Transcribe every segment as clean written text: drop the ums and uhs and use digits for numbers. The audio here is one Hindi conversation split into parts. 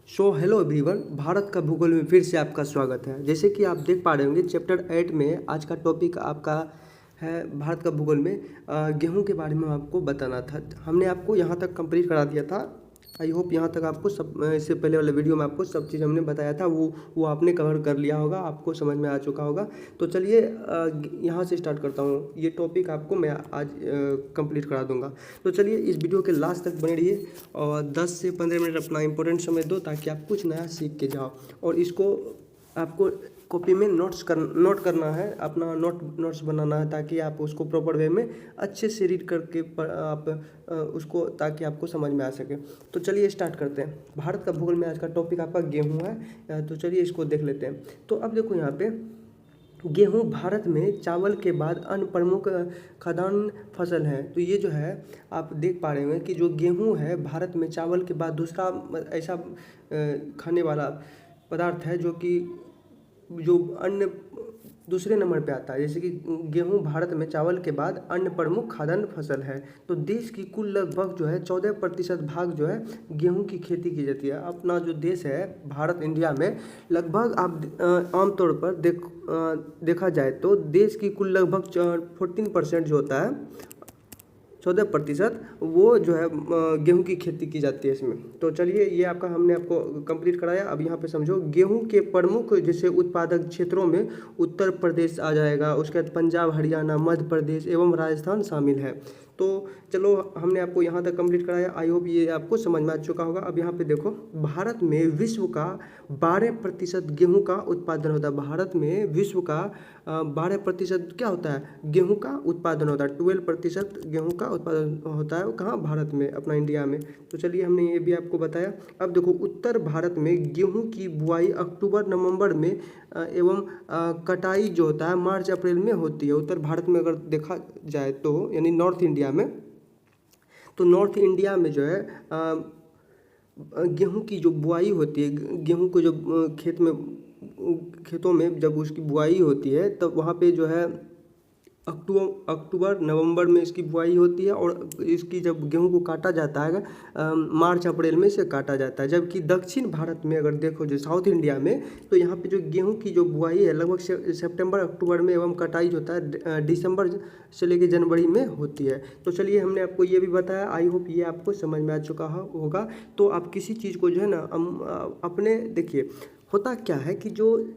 Hello everyone. भारत का भूगोल में फिर से आपका स्वागत है। जैसे कि आप देख पा रहे होंगे चैप्टर 8 में आज का टॉपिक आपका है भारत का भूगोल में गेहूं के बारे में आपको बताना था। हमने आपको यहां तक कंप्लीट करा दिया था। आई होप यहां तक आपको सब इससे पहले वाले वीडियो में आपको सब चीज़ हमने बताया था वो आपने कवर कर लिया होगा, आपको समझ में आ चुका होगा। तो चलिए यहाँ से स्टार्ट करता हूँ। ये टॉपिक आपको मैं आज कंप्लीट करा दूंगा। तो चलिए इस वीडियो के लास्ट तक बने रहिए और 10 से 15 मिनट अपना इंपॉर्टेंट समय दो ताकि आप कुछ नया सीख के जाओ। और इसको आपको कॉपी में नोट करना है, अपना नोट्स बनाना है ताकि आप उसको प्रॉपर वे में अच्छे से रीड करके आप उसको ताकि आपको समझ में आ सके। तो चलिए स्टार्ट करते हैं। भारत का भूगोल में आज का टॉपिक आपका गेहूं है। तो चलिए इसको देख लेते हैं। तो अब देखो यहाँ पे गेहूं भारत में चावल के बाद अन्य प्रमुख खाद्यान्न फसल है। तो ये जो है आप देख पा रहे हैं कि जो गेहूं है भारत में चावल के बाद दूसरा ऐसा खाने वाला पदार्थ है जो अन्य दूसरे नंबर पे आता है। जैसे कि गेहूं भारत में चावल के बाद अन्य प्रमुख खाद्यान्न फसल है। तो देश की कुल लगभग जो है 14% भाग जो है गेहूं की खेती की जाती है। अपना जो देश है भारत इंडिया में लगभग आप आमतौर पर देखा जाए तो देश की कुल लगभग 14% जो होता है 14% वो जो है गेहूं की खेती की जाती है इसमें। तो चलिए ये हमने आपको कंप्लीट कराया। अब यहाँ पे समझो गेहूं के प्रमुख जैसे उत्पादक क्षेत्रों में उत्तर प्रदेश आ जाएगा, उसके बाद पंजाब, हरियाणा, मध्य प्रदेश एवं राजस्थान शामिल है। तो चलो हमने आपको यहाँ तक कंप्लीट कराया। आई होप ये आपको समझ में आ चुका होगा। अब यहाँ पे देखो भारत में विश्व का 12% गेहूं का उत्पादन होता है। भारत में विश्व का 12% क्या होता है, गेहूं का उत्पादन होता है। 12% गेहूं का उत्पादन होता है वो कहाँ, भारत में, अपना इंडिया में। तो चलिए हमने ये भी आपको बताया। अब देखो उत्तर भारत में गेहूं की बुआई अक्टूबर नवंबर में एवं कटाई जो होता है मार्च अप्रैल में होती है। उत्तर भारत में अगर देखा जाए तो यानी नॉर्थ इंडिया में, तो नॉर्थ इंडिया में जो है गेहूं की जो बुआई होती है, गेहूं को जब खेतों में जब उसकी बुआई होती है तब वहाँ पे जो है अक्टूबर नवंबर में इसकी बुआई होती है। और इसकी जब गेहूं को काटा जाता है मार्च अप्रैल में इसे काटा जाता है। जबकि दक्षिण भारत में अगर देखो जो साउथ इंडिया में, तो यहाँ पे जो गेहूं की जो बुआई है लगभग सितंबर अक्टूबर में एवं कटाई जो होता है दिसंबर से लेकर जनवरी में होती है। तो चलिए हमने आपको ये भी बताया। आई होप ये आपको समझ में आ चुका होगा। तो आप किसी चीज़ को जो है ना अपने देखिए होता क्या है कि जो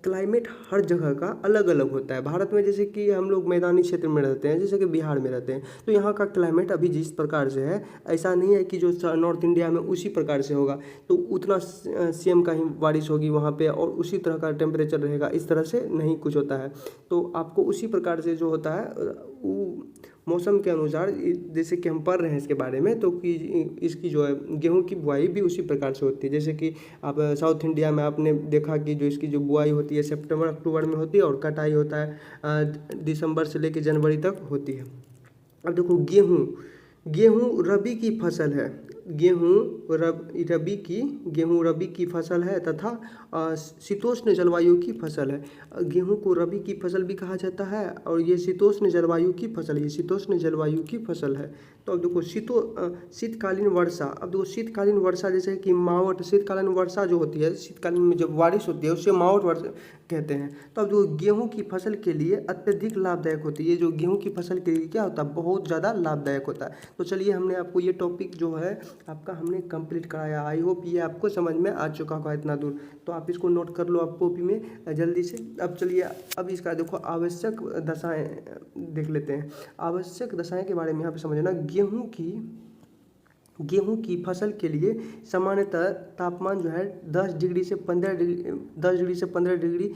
क्लाइमेट हर जगह का अलग अलग होता है। भारत में जैसे कि हम लोग मैदानी क्षेत्र में रहते हैं, जैसे कि बिहार में रहते हैं, तो यहाँ का क्लाइमेट अभी जिस प्रकार से है ऐसा नहीं है कि जो नॉर्थ इंडिया में उसी प्रकार से होगा। तो उतना सेम का ही बारिश होगी वहाँ पे और उसी तरह का टेम्परेचर रहेगा, इस तरह से नहीं कुछ होता है। तो आपको उसी प्रकार से जो होता है वो मौसम के अनुसार, जैसे कि हम पढ़ रहे हैं इसके बारे में, तो कि इसकी जो है गेहूं की बुआई भी उसी प्रकार से होती है। जैसे कि आप साउथ इंडिया में आपने देखा कि जो इसकी जो बुआई होती है सितंबर अक्टूबर में होती है और कटाई होता है दिसंबर से लेकर जनवरी तक होती है। अब देखो गेहूं रबी की फसल है। गेहूं रबी की फसल है तथा शीतोष्ण जलवायु की फसल है। गेहूं को रबी की फसल भी कहा जाता है और ये शीतोष्ण जलवायु की फसल है। ये शीतोष्ण जलवायु की फसल है। तो अब देखो शीतकालीन वर्षा। अब देखो शीतकालीन वर्षा जैसे कि मावठ, शीतकालीन वर्षा जो होती है, शीतकालीन में जब बारिश होती है उससे मावठ वर्षा कहते हैं। तो अब जो गेहूं की फसल के लिए अत्यधिक लाभदायक होती है। ये जो गेहूं की फसल के लिए क्या होता है, बहुत ज़्यादा लाभदायक होता है। तो चलिए हमने आपको ये टॉपिक जो है आपका हमने कंप्लीट कराया। आई होप ये आपको समझ में आ चुका होगा इतना दूर। तो आप इसको नोट कर लो आप कॉपी में जल्दी से। अब चलिए अब इसका देखो आवश्यक दशाएं देख लेते हैं। आवश्यक दशाएं के बारे में यहाँ पे समझना। गेहूं की फसल के लिए सामान्यतः तापमान जो है 10 डिग्री से 15 डिग्री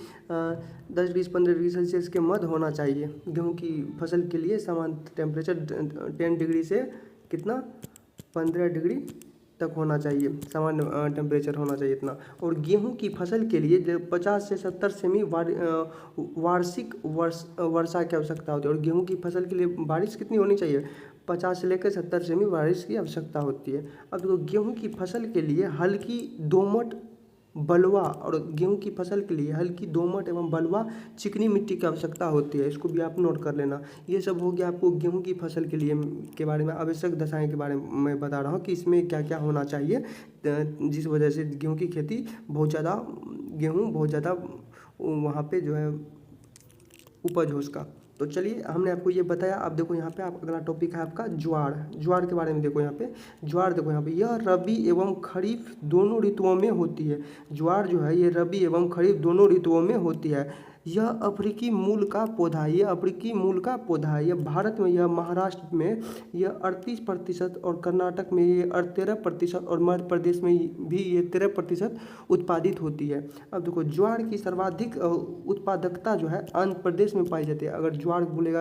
सेल्सियस के मध्य होना चाहिए। गेहूं की फसल के लिए सामान्य टेम्परेचर 10 डिग्री से कितना 15 डिग्री तक होना चाहिए, सामान्य टेम्परेचर होना चाहिए इतना। और गेहूं की फसल के लिए 50 से 70 सेमी वार्षिक वर्षा की आवश्यकता होती है। और गेहूं की फसल के लिए बारिश कितनी होनी चाहिए, 50 से लेकर 70 सेमी बारिश की आवश्यकता होती है। अब देखो गेहूं की फसल के लिए हल्की दोमट बलुआ, और गेहूं की फसल के लिए हल्की दोमट एवं बलुआ चिकनी मिट्टी की आवश्यकता होती है। इसको भी आप नोट कर लेना। ये सब हो गया आपको गेहूं की फसल के लिए के बारे में, आवश्यक दशाएं के बारे में मैं बता रहा हूँ कि इसमें क्या क्या होना चाहिए, जिस वजह से गेहूं की खेती बहुत ज़्यादा, गेहूं बहुत ज़्यादा वहाँ पे जो है उपज हो उसका। तो चलिए हमने आपको ये बताया। अब देखो यहाँ पे आप अगला टॉपिक है आपका ज्वार। ज्वार के बारे में देखो यहाँ पे, ज्वार देखो यहाँ पे, यह रबी एवं खरीफ दोनों ऋतुओं में होती है। ज्वार जो है ये रबी एवं खरीफ दोनों ऋतुओं में होती है। यह अफ्रीकी मूल का पौधा है, ये अफ्रीकी मूल का पौधा है। यह भारत में, यह महाराष्ट्र में यह 38% और कर्नाटक में ये 13% और मध्य प्रदेश में भी ये 13% उत्पादित होती है। अब देखो ज्वार की सर्वाधिक उत्पादकता जो है आंध्र प्रदेश में पाई जाती है। अगर ज्वार बोलेगा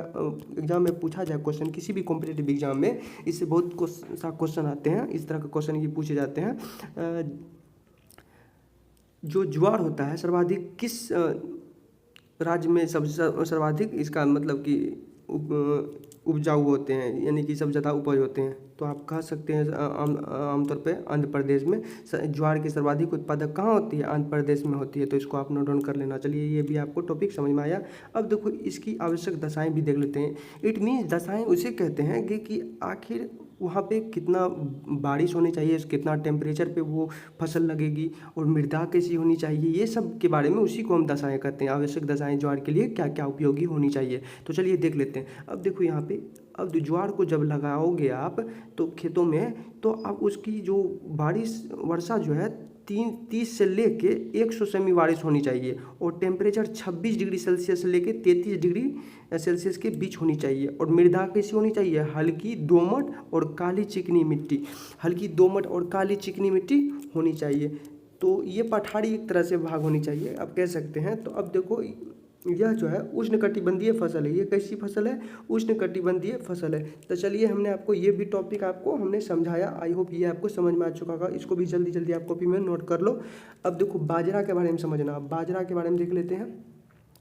एग्जाम में पूछा जाए क्वेश्चन, किसी भी कॉम्पिटेटिव एग्जाम में इससे बहुत सा क्वेश्चन आते हैं, इस तरह के क्वेश्चन ये पूछे जाते हैं। जो ज्वार होता है सर्वाधिक किस राज्य में सबसे सर्वाधिक इसका मतलब कि उपजाऊ होते हैं, यानी कि सब ज़्यादा उपज होते हैं, तो आप कह सकते हैं आमतौर पे आंध्र प्रदेश में ज्वार की सर्वाधिक उत्पादक कहाँ होती है, आंध्र प्रदेश में होती है। तो इसको आप नोट डाउन कर लेना। चलिए ये भी आपको टॉपिक समझ में आया। अब देखो इसकी आवश्यक दशाएं भी देख लेते हैं। इट मीन्स दशाएं उसे कहते हैं कि आखिर वहाँ पे कितना बारिश होनी चाहिए, कितना टेम्परेचर पे वो फसल लगेगी, और मृदा कैसी होनी चाहिए, ये सब के बारे में उसी को हम दशाएं कहते हैं। आवश्यक दशाएं ज्वार के लिए क्या क्या उपयोगी होनी चाहिए, तो चलिए देख लेते हैं। अब देखो यहाँ पे, अब ज्वार को जब लगाओगे आप तो खेतों में, तो अब उसकी जो बारिश वर्षा जो है 30 से लेके 100 सेमी बारिश होनी चाहिए, और टेम्परेचर 26 डिग्री सेल्सियस से लेके 33 डिग्री सेल्सियस के बीच होनी चाहिए। और मृदा कैसी होनी चाहिए, हल्की दोमट और काली चिकनी मिट्टी, हल्की दोमट और काली चिकनी मिट्टी होनी चाहिए। तो ये पठारी एक तरह से भाग होनी चाहिए, आप कह सकते हैं। तो अब देखो यह जो है उष्णकटिबंधीय फसल है। ये कैसी फसल है, उष्णकटिबंधीय फसल है। तो चलिए हमने आपको ये भी टॉपिक आपको हमने समझाया। आई होप ये आपको समझ में आ चुका होगा। इसको भी जल्दी जल्दी आप कॉपी में नोट कर लो। अब देखो बाजरा के बारे में समझना, बाजरा के बारे में देख लेते हैं।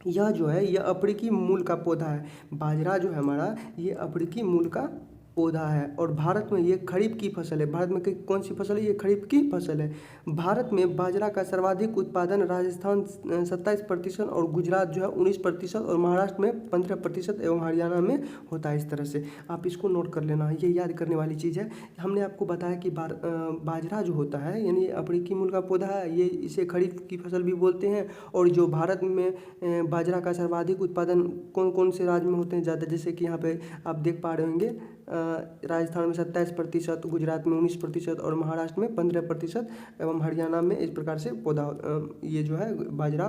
यह जो है यह अफ्रीकी मूल का पौधा है। बाजरा जो है हमारा ये अफ्रीकी मूल का पौधा है, और भारत में ये खरीफ की फसल है। भारत में कौन सी फसल है, ये खरीफ की फसल है। भारत में बाजरा का सर्वाधिक उत्पादन राजस्थान 27% और गुजरात जो है 19% और महाराष्ट्र में 15% एवं हरियाणा में होता है। इस तरह से आप इसको नोट कर लेना, ये याद करने वाली चीज़ है। हमने आपको बताया कि बाजरा जो होता है यानी अफ्रीकी मूल का पौधा है, ये इसे खरीफ की फसल भी बोलते हैं। और जो भारत में बाजरा का सर्वाधिक उत्पादन कौन कौन से राज्य में होते हैं ज़्यादा, जैसे कि यहाँ पे आप देख पा रहे होंगे, राजस्थान में 27%, गुजरात में 19% और महाराष्ट्र में 15% एवं हरियाणा में इस प्रकार से पौधा ये जो है बाजरा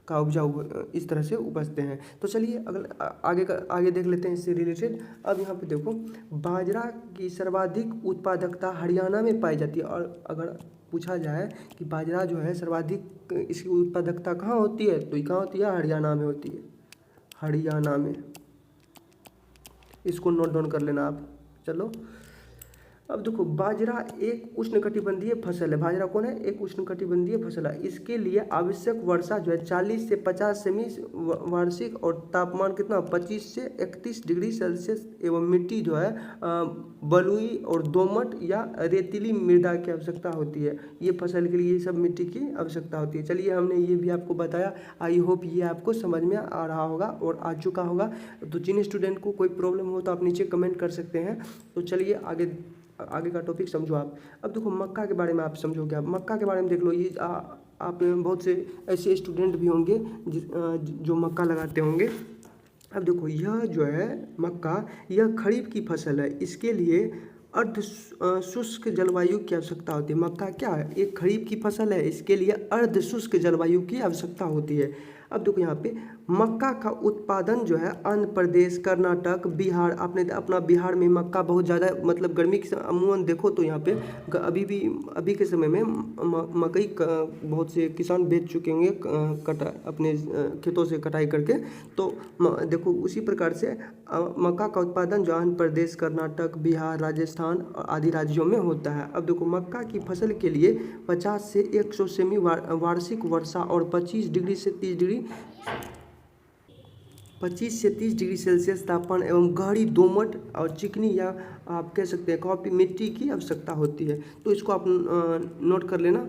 का उपजाऊ इस तरह से उपजते हैं। तो चलिए अगर आगे देख लेते हैं इससे रिलेटेड। अब यहाँ पे देखो बाजरा की सर्वाधिक उत्पादकता हरियाणा में पाई जाती है। और अगर पूछा जाए कि बाजरा जो है सर्वाधिक इसकी उत्पादकता कहाँ होती है, तो ये कहाँ होती है, हरियाणा में होती है, हरियाणा में। इसको नोट डाउन कर लेना आप। चलो अब देखो बाजरा एक उष्णकटिबंधीय फसल है। बाजरा कौन है, एक उष्णकटिबंधीय फसल है। इसके लिए आवश्यक वर्षा जो है 40 से 50 सेमी वार्षिक, और तापमान कितना 25 से 31 डिग्री सेल्सियस, एवं मिट्टी जो है बलुई और दोमट या रेतीली मृदा की आवश्यकता होती है। ये फसल के लिए ये सब मिट्टी की आवश्यकता होती है। चलिए हमने ये भी आपको बताया। आई होप ये आपको समझ में आ रहा होगा और आ चुका होगा। तो जिन स्टूडेंट को कोई प्रॉब्लम हो तो आप नीचे कमेंट कर सकते हैं। तो चलिए आगे का टॉपिक समझो आप। अब देखो मक्का के बारे में आप समझोगे। आप मक्का के बारे में देख लो। ये आप बहुत से ऐसे स्टूडेंट भी होंगे जो मक्का लगाते होंगे। अब देखो यह जो है मक्का, यह खरीफ की फसल है। इसके लिए अर्ध शुष्क जलवायु की आवश्यकता होती है। मक्का क्या है, एक खरीफ की फसल है, इसके लिए अर्ध शुष्क जलवायु की आवश्यकता होती है। अब देखो यहाँ पे मक्का का उत्पादन जो है आंध्र प्रदेश, कर्नाटक, बिहार, आपने अपना बिहार में मक्का बहुत ज़्यादा, मतलब गर्मी के अमूमन देखो तो यहाँ पे अभी के समय में मकई बहुत से किसान बेच चुके होंगे अपने खेतों से कटाई करके। तो देखो उसी प्रकार से मक्का का उत्पादन जो आंध्र प्रदेश, कर्नाटक, बिहार, राजस्थान आदि राज्यों में होता है। अब देखो मक्का की फसल के लिए 50 से 100 सेमी वार्षिक वर्षा और 25 से 30 डिग्री सेल्सियस तापमान एवं गहरी दोमट और चिकनी या आप कह सकते हैं कॉफी मिट्टी की आवश्यकता होती है। तो इसको आप नोट कर लेना।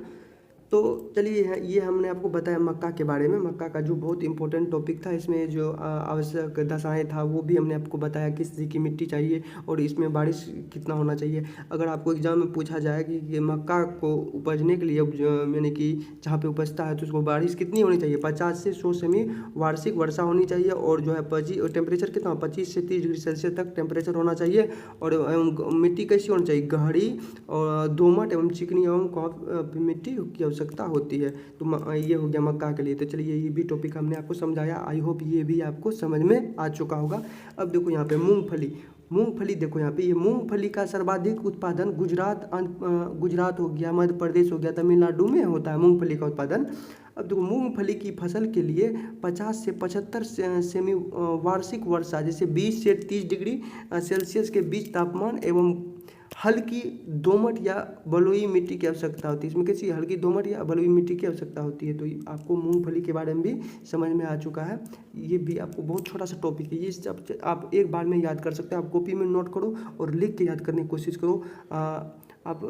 तो चलिए ये हमने आपको बताया मक्का के बारे में। मक्का का जो बहुत इंपॉर्टेंट टॉपिक था, इसमें जो आवश्यक दशाएँ था वो भी हमने आपको बताया, किस तरह की मिट्टी चाहिए और इसमें बारिश कितना होना चाहिए। अगर आपको एग्जाम में पूछा जाए कि मक्का को उपजने के लिए यानी कि जहाँ पे उपजता है तो उसको बारिश कितनी होनी चाहिए, 50 से 100 सेमी वार्षिक वर्षा होनी चाहिए, और जो है टेम्परेचर कितना 25 से 30 डिग्री सेल्सियस तक टेम्परेचर होना चाहिए, और मिट्टी कैसी होनी चाहिए, गहरी और दोमट एवं चिकनी एवं कॉफ मिट्टी की आवश्यकता होती है। तो ये हो गया मक्का के लिए। तो चलिए ये भी टॉपिक हमने आपको समझाया, आई होप ये भी आपको समझ में आ चुका होगा। अब देखो यहाँ पे मूंगफली देखो यहाँ पे, ये मूंगफली का सर्वाधिक उत्पादन गुजरात हो गया, मध्य प्रदेश हो गया, तमिलनाडु में होता है मूंगफली का उत्पादन। अब देखो मूंगफली की फसल के लिए 50 से 75 सेमी वार्षिक वर्षा, जैसे 20 से 30 डिग्री सेल्सियस के बीच तापमान एवं हल्की दोमट या बलुई मिट्टी की आवश्यकता होती है। इसमें कैसी हल्की दोमट या बलुई मिट्टी की आवश्यकता होती है। तो आपको मूंगफली के बारे में भी समझ में आ चुका है। ये भी आपको बहुत छोटा सा टॉपिक है, ये आप एक बार में याद कर सकते हैं। आप कॉपी में नोट करो और लिख के याद करने की कोशिश करो। आप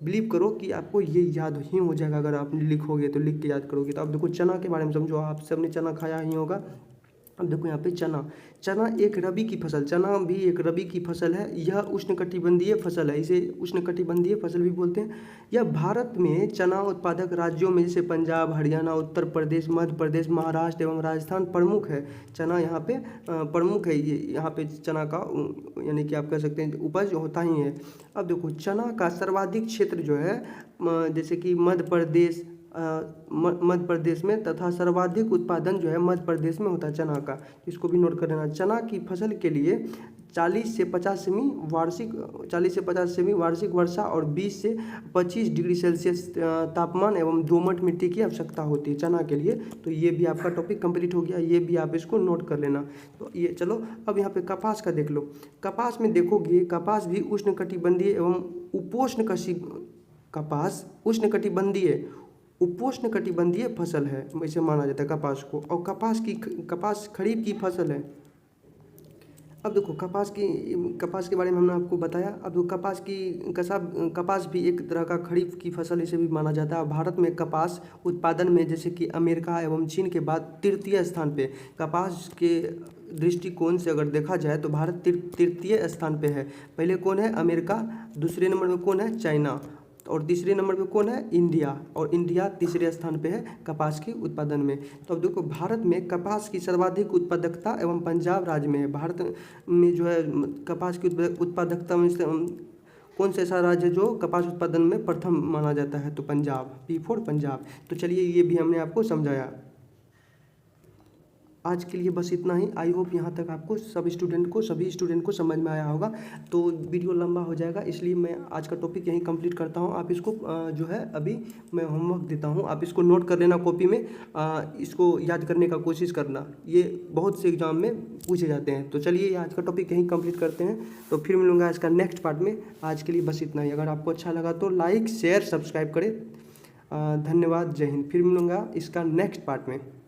बिलीव करो कि आपको ये याद ही हो जाएगा अगर आप लिखोगे, तो लिख के याद करोगे। तो अब देखो चना के बारे में समझो, आप सबने चना खाया ही होगा। अब देखो यहाँ पे चना एक रबी की फसल, चना भी एक रबी की फसल है। यह उष्णकटिबंधीय फसल है, इसे उष्णकटिबंधीय फसल भी बोलते हैं। यह भारत में चना उत्पादक राज्यों में जैसे पंजाब, हरियाणा, उत्तर प्रदेश, मध्य प्रदेश, महाराष्ट्र एवं राजस्थान प्रमुख है। चना यहाँ पे प्रमुख है, ये यहाँ पे चना का यानी कि आप कह सकते हैं उपज होता ही है। अब देखो चना का सर्वाधिक क्षेत्र जो है जैसे कि मध्य प्रदेश में तथा सर्वाधिक उत्पादन जो है मध्य प्रदेश में होता है चना का। इसको भी नोट कर लेना। चना की फसल के लिए 40 से 50 सेमी वार्षिक वर्षा और 20 से 25 डिग्री सेल्सियस तापमान एवं दोमट मिट्टी की आवश्यकता होती है चना के लिए। तो ये भी आपका टॉपिक कंप्लीट हो गया, ये भी आप इसको नोट कर लेना। तो ये चलो अब यहाँ पे कपास का देख लो। कपास में देखोगे, कपास भी उष्णकटिबंधीय एवं उपोष्णकटिबंधीय फसल है, इसे माना जाता है कपास को। और कपास खरीफ की फसल है। अब देखो कपास के बारे में हमने आपको बताया। अब कपास भी एक तरह का खरीफ की फसल इसे भी माना जाता है। भारत में कपास उत्पादन में जैसे कि अमेरिका एवं चीन के बाद तृतीय स्थान पे, कपास के दृष्टिकोण से अगर देखा जाए तो भारत तृतीय स्थान पे है। पहले कौन है, अमेरिका, दूसरे नंबर में कौन है, चाइना, और तीसरे नंबर पे कौन है, इंडिया, और इंडिया तीसरे स्थान पे है कपास के उत्पादन में। तो अब देखो भारत में कपास की सर्वाधिक उत्पादकता एवं पंजाब राज्य में है। भारत में जो है कपास की उत्पादकता में कौन सा ऐसा राज्य है जो कपास उत्पादन में प्रथम माना जाता है, तो पंजाब, P4 पंजाब। तो चलिए ये भी हमने आपको समझाया। आज के लिए बस इतना ही। आई होप यहाँ तक आपको सभी स्टूडेंट को समझ में आया होगा। तो वीडियो लंबा हो जाएगा, इसलिए मैं आज का टॉपिक यहीं कंप्लीट करता हूँ। आप इसको जो है अभी मैं होमवर्क देता हूँ, आप इसको नोट कर लेना कॉपी में, इसको याद करने का कोशिश करना। ये बहुत से एग्जाम में पूछे जाते हैं। तो चलिए आज का टॉपिक यहीं कंप्लीट करते हैं, तो फिर मिलूँगा इसका नेक्स्ट पार्ट में। आज के लिए बस इतना ही। अगर आपको अच्छा लगा तो लाइक शेयर सब्सक्राइब करें। धन्यवाद, जय हिंद। फिर मिलूँगा इसका नेक्स्ट पार्ट में।